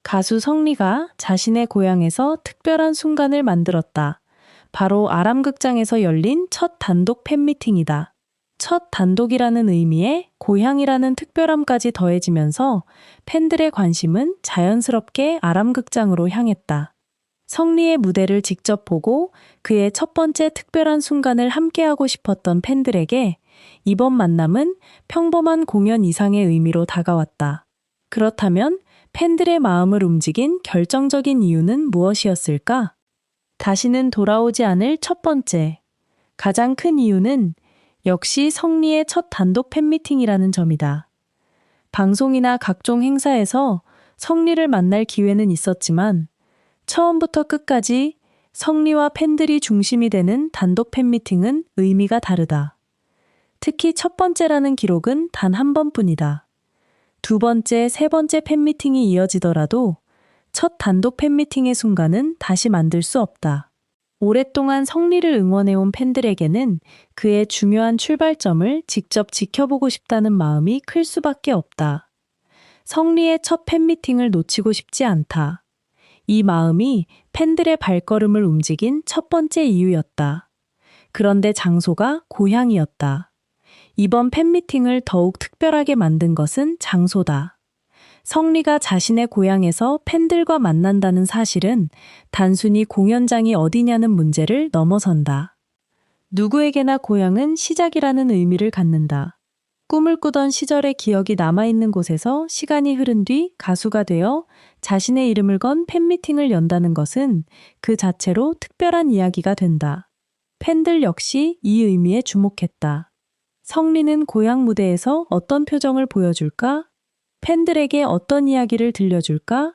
가수 성리가 자신의 고향에서 특별한 순간을 만들었다. 바로 아람극장에서 열린 첫 단독 팬미팅이다. 첫 단독이라는 의미에 고향이라는 특별함까지 더해지면서 팬들의 관심은 자연스럽게 아람극장으로 향했다. 성리의 무대를 직접 보고 그의 첫 번째 특별한 순간을 함께하고 싶었던 팬들에게 이번 만남은 평범한 공연 이상의 의미로 다가왔다. 그렇다면 팬들의 마음을 움직인 결정적인 이유는 무엇이었을까? 다시는 돌아오지 않을 첫 번째, 가장 큰 이유는 역시 성리의 첫 단독 팬미팅이라는 점이다. 방송이나 각종 행사에서 성리를 만날 기회는 있었지만 처음부터 끝까지 성리와 팬들이 중심이 되는 단독 팬미팅은 의미가 다르다. 특히 첫 번째라는 기록은 단 한 번뿐이다. 두 번째, 세 번째 팬미팅이 이어지더라도 첫 단독 팬미팅의 순간은 다시 만들 수 없다. 오랫동안 성리를 응원해온 팬들에게는 그의 중요한 출발점을 직접 지켜보고 싶다는 마음이 클 수밖에 없다. 성리의 첫 팬미팅을 놓치고 싶지 않다. 이 마음이 팬들의 발걸음을 움직인 첫 번째 이유였다. 그런데 장소가 고향이었다. 이번 팬미팅을 더욱 특별하게 만든 것은 장소다. 성리가 자신의 고향에서 팬들과 만난다는 사실은 단순히 공연장이 어디냐는 문제를 넘어선다. 누구에게나 고향은 시작이라는 의미를 갖는다. 꿈을 꾸던 시절의 기억이 남아있는 곳에서 시간이 흐른 뒤 가수가 되어 자신의 이름을 건 팬미팅을 연다는 것은 그 자체로 특별한 이야기가 된다. 팬들 역시 이 의미에 주목했다. 성리는 고향 무대에서 어떤 표정을 보여줄까? 팬들에게 어떤 이야기를 들려줄까?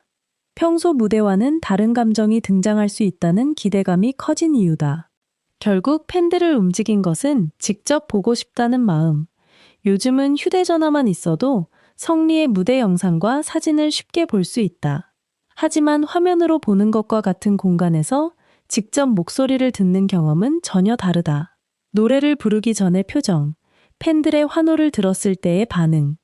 평소 무대와는 다른 감정이 등장할 수 있다는 기대감이 커진 이유다. 결국 팬들을 움직인 것은 직접 보고 싶다는 마음. 요즘은 휴대전화만 있어도 성리의 무대 영상과 사진을 쉽게 볼 수 있다. 하지만 화면으로 보는 것과 같은 공간에서 직접 목소리를 듣는 경험은 전혀 다르다. 노래를 부르기 전의 표정, 팬들의 환호를 들었을 때의 반응,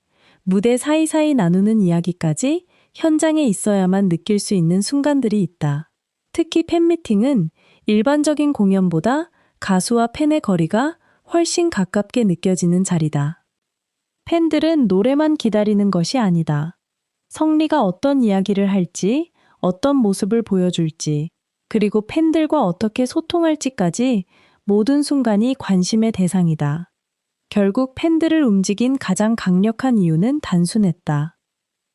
무대 사이사이 나누는 이야기까지 현장에 있어야만 느낄 수 있는 순간들이 있다. 특히 팬미팅은 일반적인 공연보다 가수와 팬의 거리가 훨씬 가깝게 느껴지는 자리다. 팬들은 노래만 기다리는 것이 아니다. 성리가 어떤 이야기를 할지, 어떤 모습을 보여줄지, 그리고 팬들과 어떻게 소통할지까지 모든 순간이 관심의 대상이다. 결국 팬들을 움직인 가장 강력한 이유는 단순했다.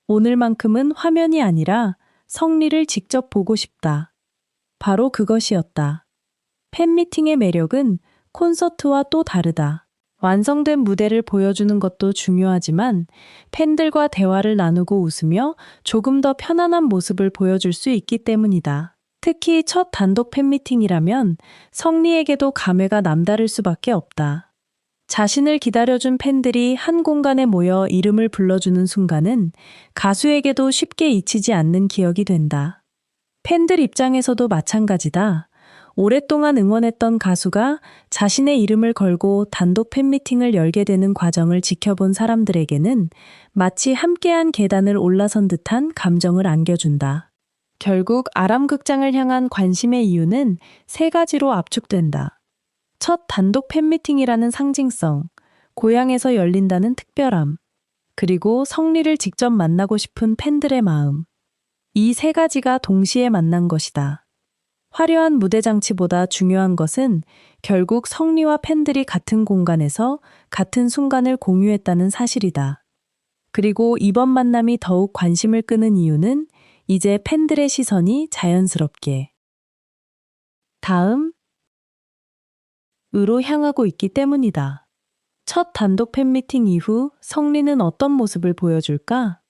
오늘만큼은 화면이 아니라 성리를 직접 보고 싶다. 바로 그것이었다. 팬미팅의 매력은 콘서트와 또 다르다. 완성된 무대를 보여주는 것도 중요하지만 팬들과 대화를 나누고 웃으며 조금 더 편안한 모습을 보여줄 수 있기 때문이다. 특히 첫 단독 팬미팅이라면 성리에게도 감회가 남다를 수밖에 없다. 자신을 기다려준 팬들이 한 공간에 모여 이름을 불러주는 순간은 가수에게도 쉽게 잊히지 않는 기억이 된다. 팬들 입장에서도 마찬가지다. 오랫동안 응원했던 가수가 자신의 이름을 걸고 단독 팬미팅을 열게 되는 과정을 지켜본 사람들에게는 마치 함께한 계단을 올라선 듯한 감정을 안겨준다. 결국 아람극장을 향한 관심의 이유는 세 가지로 압축된다. 첫 단독 팬미팅이라는 상징성, 고향에서 열린다는 특별함, 그리고 성리를 직접 만나고 싶은 팬들의 마음. 이 세 가지가 동시에 만난 것이다. 화려한 무대 장치보다 중요한 것은 결국 성리와 팬들이 같은 공간에서 같은 순간을 공유했다는 사실이다. 그리고 이번 만남이 더욱 관심을 끄는 이유는 이제 팬들의 시선이 자연스럽게 다음 으로 향하고 있기 때문이다. 첫 단독 팬미팅 이후 성리는 어떤 모습을 보여줄까?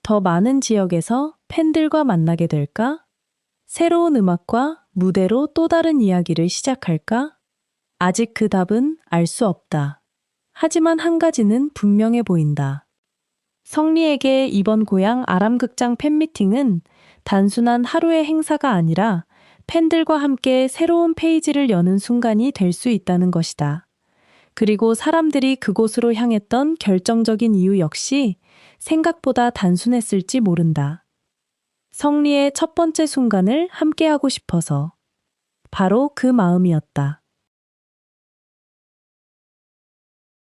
더 많은 지역에서 팬들과 만나게 될까? 새로운 음악과 무대로 또 다른 이야기를 시작할까? 아직 그 답은 알 수 없다. 하지만 한 가지는 분명해 보인다. 성리에게 이번 고향 아람극장 팬미팅은 단순한 하루의 행사가 아니라 팬들과 함께 새로운 페이지를 여는 순간이 될 수 있다는 것이다. 그리고 사람들이 그곳으로 향했던 결정적인 이유 역시 생각보다 단순했을지 모른다. 성리의 첫 번째 순간을 함께하고 싶어서. 바로 그 마음이었다.